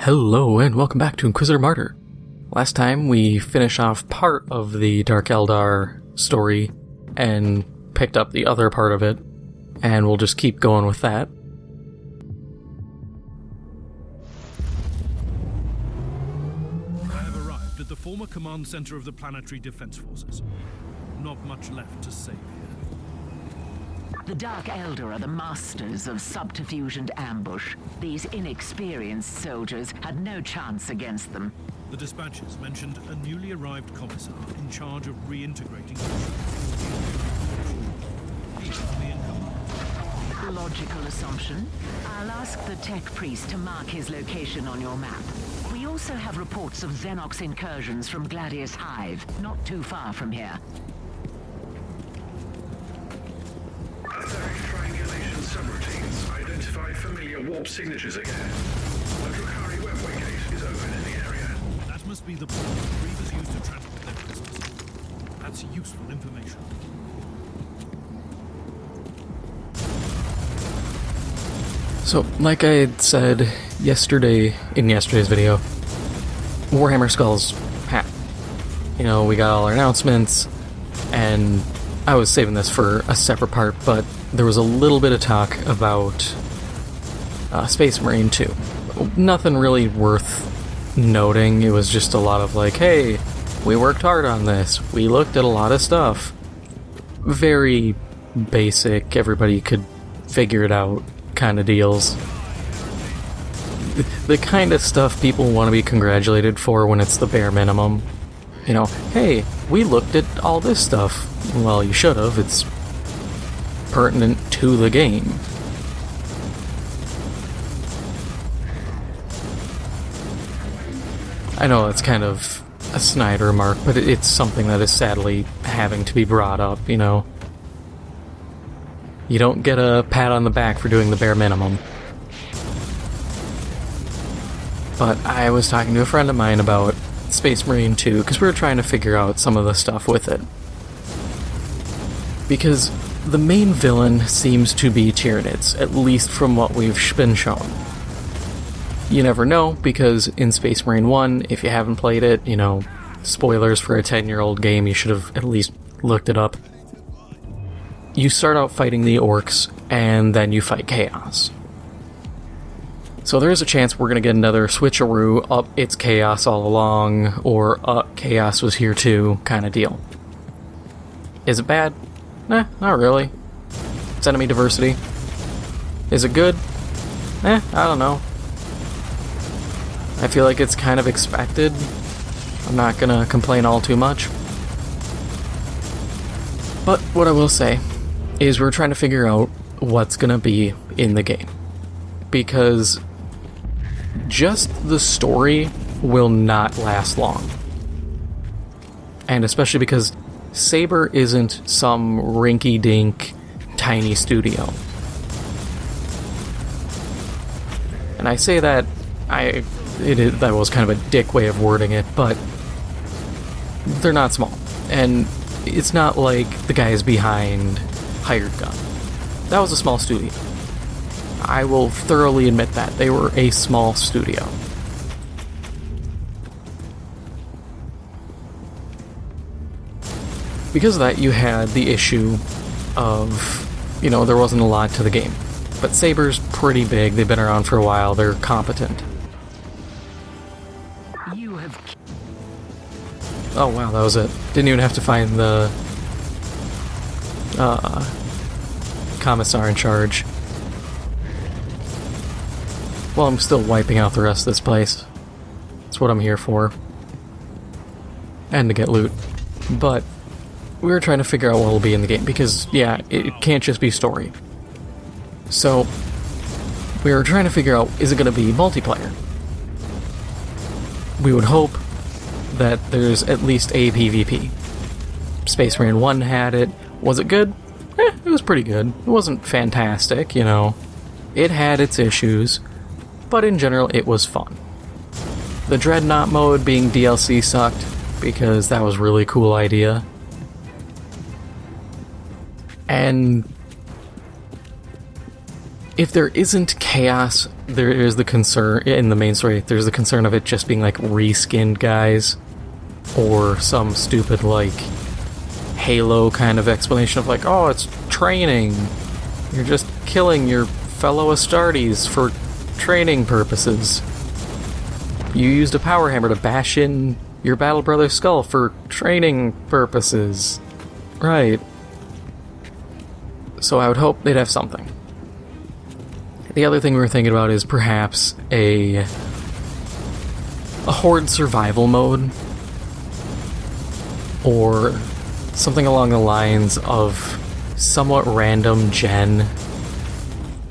Hello and welcome back to Inquisitor Martyr. Last time we finished off part of the Dark Eldar story and picked up the other part of it, and we'll just keep going with that. I have arrived at the former command center of the Planetary Defense Forces. Not much left to save here. The Dark Eldar are the masters of subterfuge and ambush. These inexperienced soldiers had no chance against them. The dispatches mentioned a newly arrived commissar in charge of reintegrating the Logical assumption. I'll ask the tech priest to mark his location on your map. We also have reports of Xenox incursions from Gladius Hive, not too far from here. Triangulation subroutines identified familiar warp signatures again. A Drakari webway gate is open in the area. That must be the point the Reavers used to transport their prisoners. That's useful information. So, like I had said in yesterday's video, Warhammer Skulls hat. You know, we got all our announcements, and I was saving this for a separate part, but there was a little bit of talk about Space Marine 2. Nothing really worth noting. It was just a lot of like, hey, we worked hard on this. We looked at a lot of stuff. Very basic, everybody could figure it out kind of deals. The kind of stuff people want to be congratulated for when it's the bare minimum. You know, hey, we looked at all this stuff. Well, you should have. It's pertinent to the game. I know it's kind of a snide remark, but it's something that is sadly having to be brought up, you know. You don't get a pat on the back for doing the bare minimum. But I was talking to a friend of mine about Space Marine 2, because we were trying to figure out some of the stuff with it. Because the main villain seems to be Tyranids, at least from what we've been shown. You never know, because in Space Marine 1, if you haven't played it, you know, spoilers for a 10-year-old game, you should have at least looked it up. You start out fighting the orcs, and then you fight Chaos. So there's a chance we're going to get another switcheroo, up it's Chaos all along, or Chaos was here too, kind of deal. Is it bad? Nah, not really. It's enemy diversity. Is it good? I don't know. I feel like it's kind of expected. I'm not gonna complain all too much. But what I will say is we're trying to figure out what's gonna be in the game. Because just the story will not last long. And especially because Saber isn't some rinky-dink tiny studio. And I say that, that was kind of a dick way of wording it, but they're not small. And it's not like the guys behind Hired Gun. That was a small studio. I will thoroughly admit that. They were a small studio. Because of that, you had the issue of, you know, there wasn't a lot to the game. But Saber's pretty big, they've been around for a while, they're competent. Oh wow, that was it. Didn't even have to find the commissar in charge. Well, I'm still wiping out the rest of this place. That's what I'm here for. And to get loot. But we were trying to figure out what will be in the game, because, yeah, it can't just be story. So, we were trying to figure out, is it going to be multiplayer? We would hope that there's at least a PvP. Space Marine 1 had it. Was it good? It was pretty good. It wasn't fantastic, you know. It had its issues, but in general, it was fun. The Dreadnought mode being DLC sucked, because that was a really cool idea. And if there isn't chaos, there is the concern in the main story. There's the concern of it just being like reskinned guys, or some stupid like Halo kind of explanation of like, oh, it's training. You're just killing your fellow Astartes for training purposes. You used a power hammer to bash in your battle brother's skull for training purposes. Right. So I would hope they'd have something. The other thing we were thinking about is perhaps a horde survival mode, or something along the lines of somewhat random gen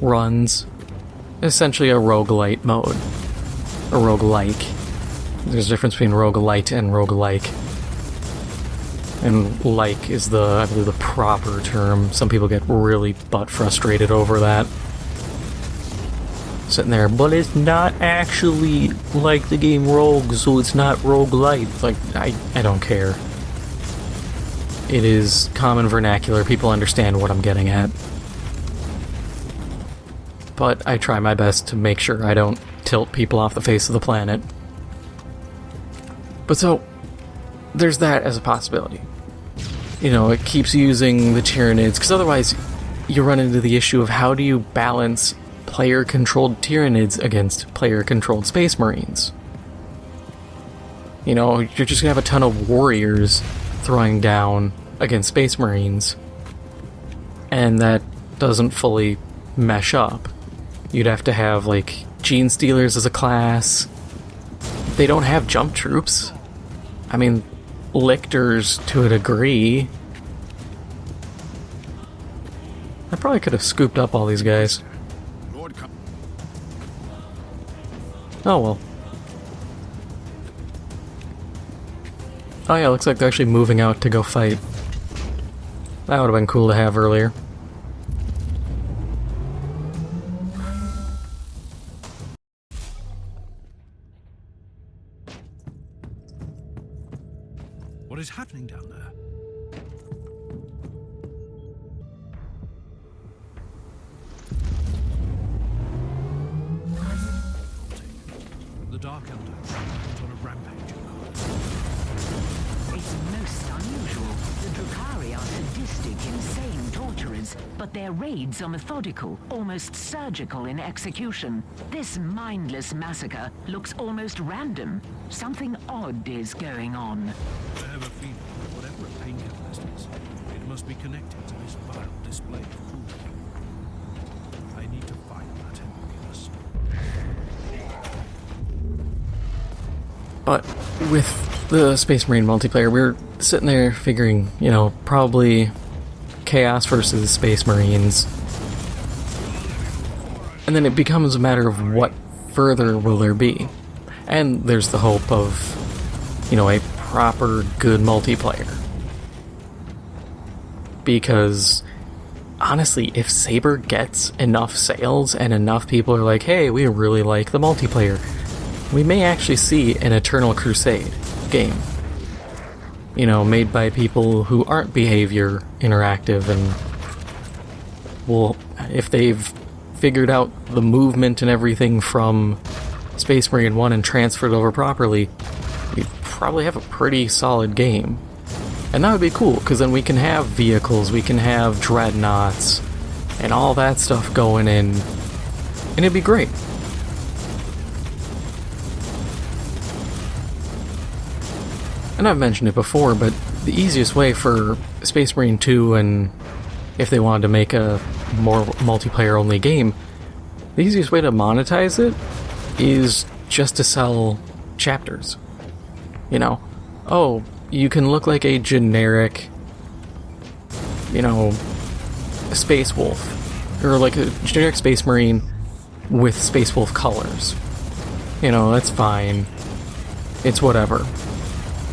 runs. Essentially a roguelite mode. A roguelike. There's a difference between roguelite and roguelike. And like is the, I believe, the proper term. Some people get really butt frustrated over that. Sitting there, but it's not actually like the game Rogue, so it's not roguelite. Like, I don't care. It is common vernacular. People understand what I'm getting at. But I try my best to make sure I don't tilt people off the face of the planet. But so, there's that as a possibility. You know, it keeps using the Tyranids, because otherwise you run into the issue of how do you balance player-controlled Tyranids against player-controlled Space Marines? You know, you're just gonna have a ton of warriors throwing down against Space Marines, and that doesn't fully mesh up. You'd have to have, like, Gene Stealers as a class. They don't have jump troops. I mean, lictors to a degree. I probably could have scooped up all these guys. Oh well. Oh yeah, looks like they're actually moving out to go fight. That would have been cool to have earlier. What is happening down there? The Dark Eldar went on a rampage. It's most unusual. The Drukhari are sadistic, insane torturers, but their raids are methodical, almost surgical in execution. This mindless massacre looks almost random. Something odd is going on. I have a feeling that whatever a pain catalyst is, it must be connected to this vile display of cruelty. I need to find that homunculus. But with the Space Marine multiplayer, we're sitting there figuring, you know, probably Chaos versus Space Marines. And then it becomes a matter of what further will there be. And there's the hope of, you know, a proper good multiplayer. Because, honestly, if Saber gets enough sales and enough people are like, hey, we really like the multiplayer, we may actually see an Eternal Crusade game. You know, made by people who aren't behavior interactive, and well, if they've figured out the movement and everything from Space Marine 1 and transferred over properly, you'd probably have a pretty solid game. And that would be cool, because then we can have vehicles, we can have dreadnoughts, and all that stuff going in, and it'd be great. And I've mentioned it before, but the easiest way for Space Marine 2, and if they wanted to make a more multiplayer-only game, the easiest way to monetize it is just to sell chapters. You know, oh, you can look like a generic, you know, Space Wolf, or like a generic Space Marine with Space Wolf colors. You know, that's fine. It's whatever.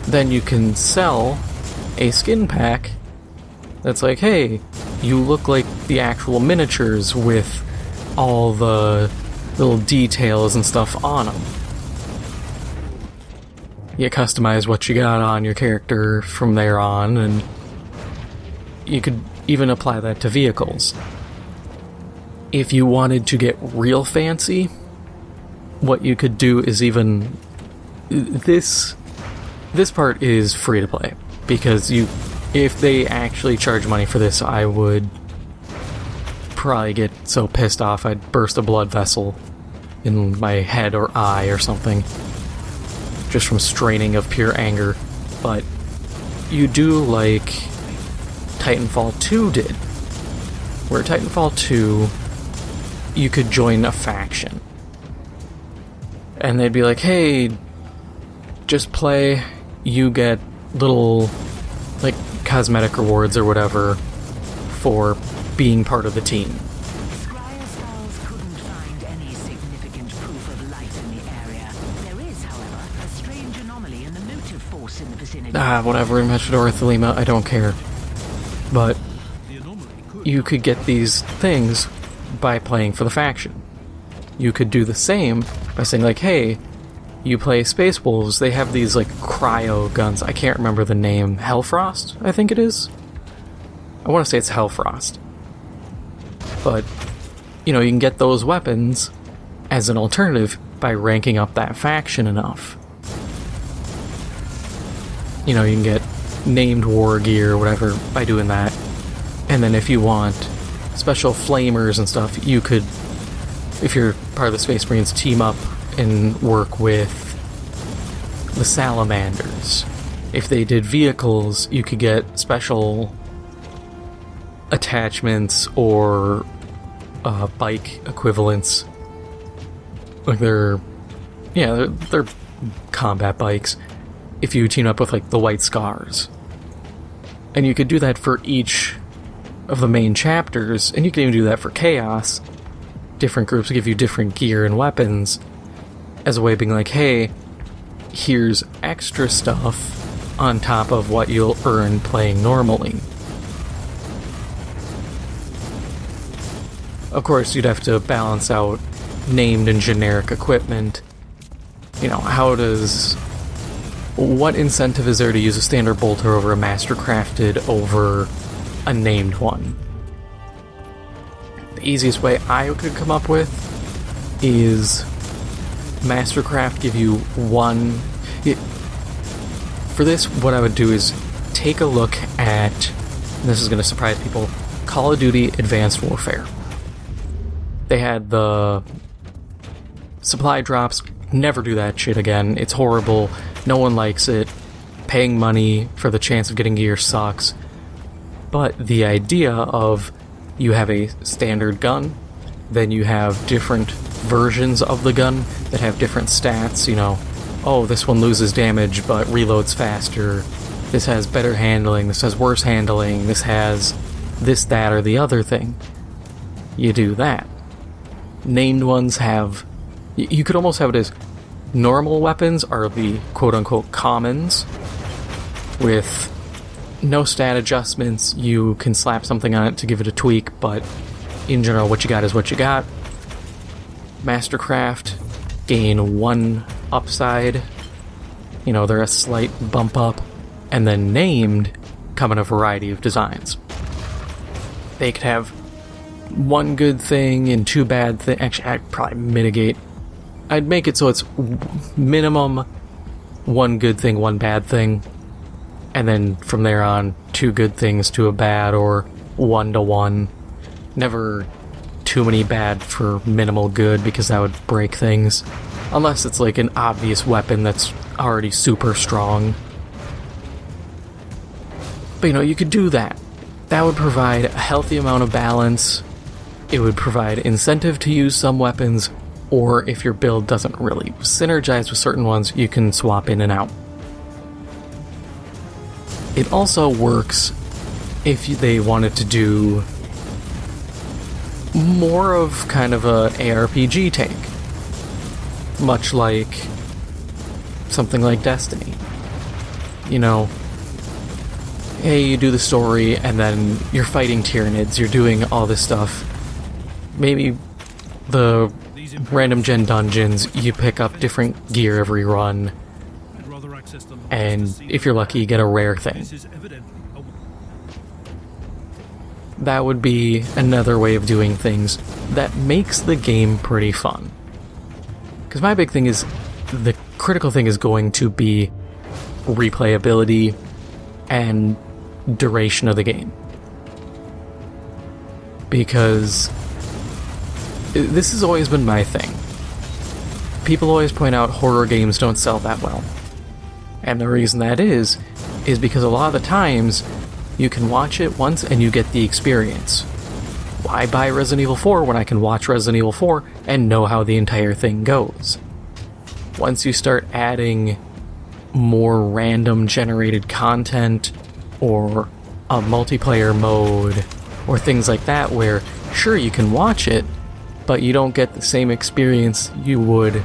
Then you can sell a skin pack that's like, hey, you look like the actual miniatures with all the little details and stuff on them. You customize what you got on your character from there on, and you could even apply that to vehicles. If you wanted to get real fancy, what you could do is even... This part is free to play, because if they actually charge money for this, I would probably get so pissed off I'd burst a blood vessel in my head or eye or something, just from straining of pure anger. But you do like Titanfall 2 did, where Titanfall 2, you could join a faction. And they'd be like, hey, just play, you get little, like, cosmetic rewards or whatever for being part of the team. Scryer's files couldn't find any significant proof of life in the area. There is, however, a strange anomaly in the motive force in the vicinity. Whatever, Metrodora Thelema, I don't care. But you could get these things by playing for the faction. You could do the same by saying, like, hey, you play Space Wolves, they have these, like, cryo guns. I can't remember the name. Hellfrost, I think it is? I want to say it's Hellfrost. But, you know, you can get those weapons as an alternative by ranking up that faction enough. You know, you can get named war gear or whatever by doing that. And then if you want special flamers and stuff, you could, if you're part of the Space Marines, team up and work with the Salamanders. If they did vehicles, you could get special attachments or bike equivalents. Like they're combat bikes. If you team up with like the White Scars. And you could do that for each of the main chapters, and you can even do that for Chaos. Different groups give you different gear and weapons as a way of being like, hey, here's extra stuff on top of what you'll earn playing normally. Of course, you'd have to balance out named and generic equipment. You know, what incentive is there to use a standard bolter over a master-crafted over a named one? The easiest way I could come up with is Mastercraft give you one... For this, what I would do is take a look at, and this is going to surprise people, Call of Duty Advanced Warfare. They had the supply drops. Never do that shit again. It's horrible. No one likes it. Paying money for the chance of getting gear sucks. But the idea of you have a standard gun, then you have different versions of the gun that have different stats, you know, oh, this one loses damage but reloads faster, this has better handling, this has worse handling, this has this, that, or the other thing. You do that. Named ones have... You could almost have it as normal weapons are the quote-unquote commons, with no stat adjustments. You can slap something on it to give it a tweak, but in general, what you got is what you got. Mastercraft gain one upside. You know, they're a slight bump up. And then named come in a variety of designs. They could have one good thing and two bad things. Actually, I'd probably mitigate. I'd make it so it's minimum one good thing, one bad thing. And then from there on, two good things to a bad, or 1 to 1. Never too many bad for minimal good, because that would break things. Unless it's like an obvious weapon that's already super strong. But you know, you could do that. That would provide a healthy amount of balance. It would provide incentive to use some weapons, or if your build doesn't really synergize with certain ones, you can swap in and out. It also works if they wanted to do more of kind of a ARPG take. Much like something like Destiny. You know, hey, you do the story and then you're fighting Tyranids, you're doing all this stuff. Maybe the random gen dungeons, you pick up different gear every run. And if you're lucky, you get a rare thing. that would be another way of doing things that makes the game pretty fun. Because my big thing is, the critical thing is going to be replayability and duration of the game. Because this has always been my thing. People always point out horror games don't sell that well. And the reason that is because a lot of the times you can watch it once and you get the experience. Why buy Resident Evil 4 when I can watch Resident Evil 4 and know how the entire thing goes? Once you start adding more random generated content or a multiplayer mode or things like that where, sure, you can watch it, but you don't get the same experience you would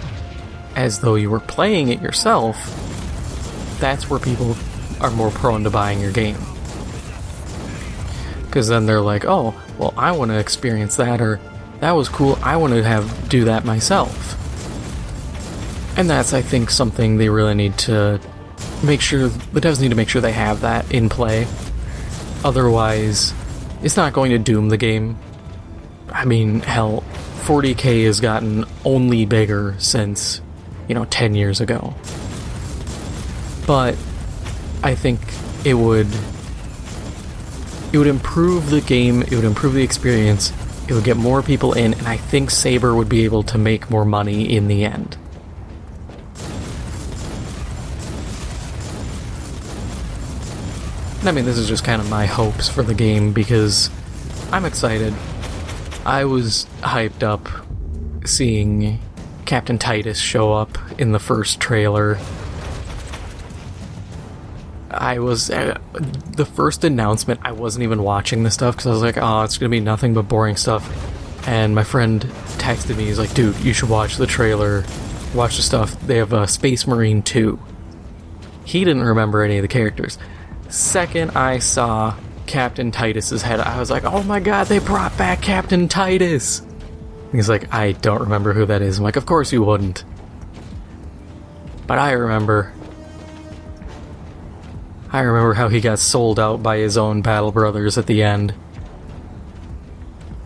as though you were playing it yourself, that's where people are more prone to buying your game. Because then they're like, oh, well, I want to experience that, or that was cool, I want to do that myself. And that's, I think, something they really need to make sure, the devs need to make sure they have that in play. Otherwise, it's not going to doom the game. I mean, hell, 40K has gotten only bigger since, 10 years ago. But I think it would improve the game, it would improve the experience, it would get more people in, and I think Saber would be able to make more money in the end. And I mean, this is just kind of my hopes for the game, because I'm excited. I was hyped up seeing Captain Titus show up in the first trailer. I was, the first announcement, I wasn't even watching the stuff, because I was like, oh, it's going to be nothing but boring stuff. And my friend texted me, he's like, dude, you should watch the trailer, watch the stuff. They have Space Marine 2. He didn't remember any of the characters. Second I saw Captain Titus's head, I was like, oh my god, they brought back Captain Titus! He's like, I don't remember who that is. I'm like, of course you wouldn't. But I remember how he got sold out by his own battle brothers at the end.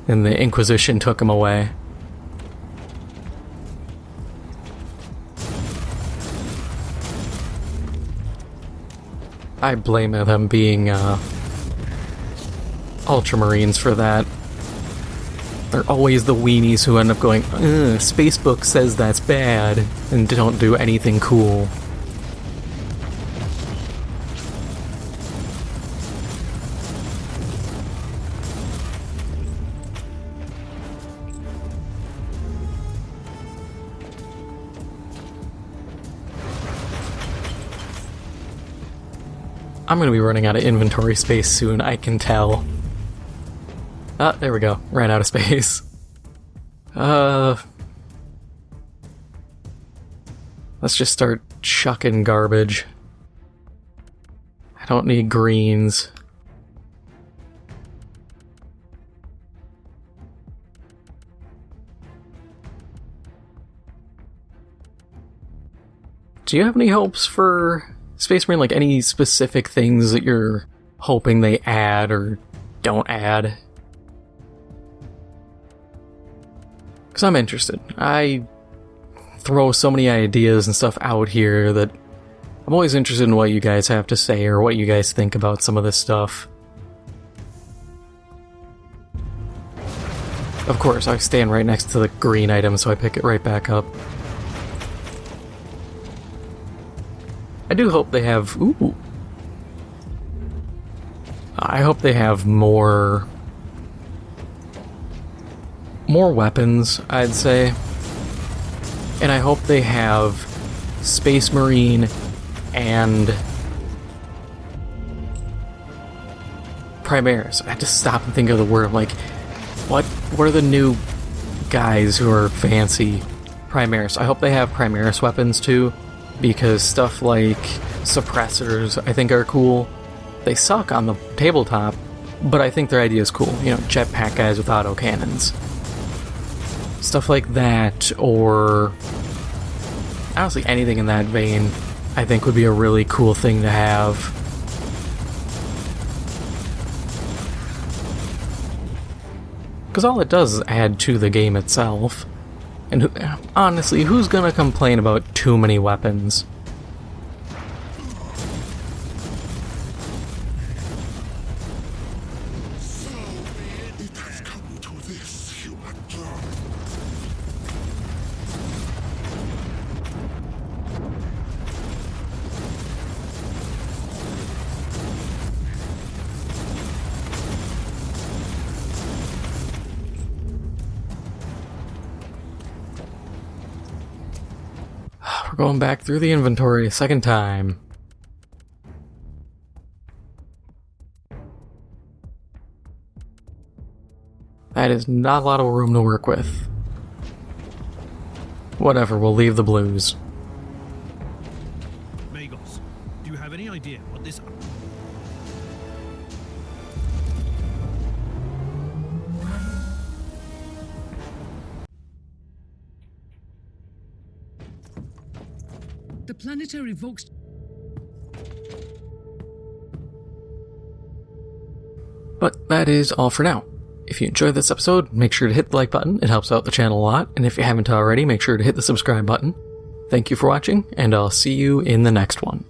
And the Inquisition took him away. I blame them being Ultramarines for that. They're always the weenies who end up going, Spacebook says that's bad, and don't do anything cool. I'm going to be running out of inventory space soon, I can tell. Ah, there we go. Ran out of space. Let's just start chucking garbage. I don't need greens. Do you have any hopes for Space Marine, like any specific things that you're hoping they add or don't add? Because I'm interested. I throw so many ideas and stuff out here that I'm always interested in what you guys have to say or what you guys think about some of this stuff. Of course, I stand right next to the green item, so I pick it right back up. I do hope they have... Ooh. I hope they have more weapons, I'd say. And I hope they have Space Marine and Primaris. I had to stop and think of the word. I'm like, what are the new guys who are fancy? Primaris. I hope they have Primaris weapons too, because stuff like suppressors I think are cool. They suck on the tabletop, but I think their idea is cool. You know, jetpack guys with autocannons. Stuff like that, or honestly anything in that vein, I think would be a really cool thing to have. because all it does is add to the game itself. And honestly, who's gonna complain about too many weapons? We're going back through the inventory a second time. That is not a lot of room to work with. Whatever, we'll leave the blues. Magos, do you have any idea what this... The planetary evokes... But that is all for now. If you enjoyed this episode, make sure to hit the like button, it helps out the channel a lot, and if you haven't already, make sure to hit the subscribe button. Thank you for watching, and I'll see you in the next one.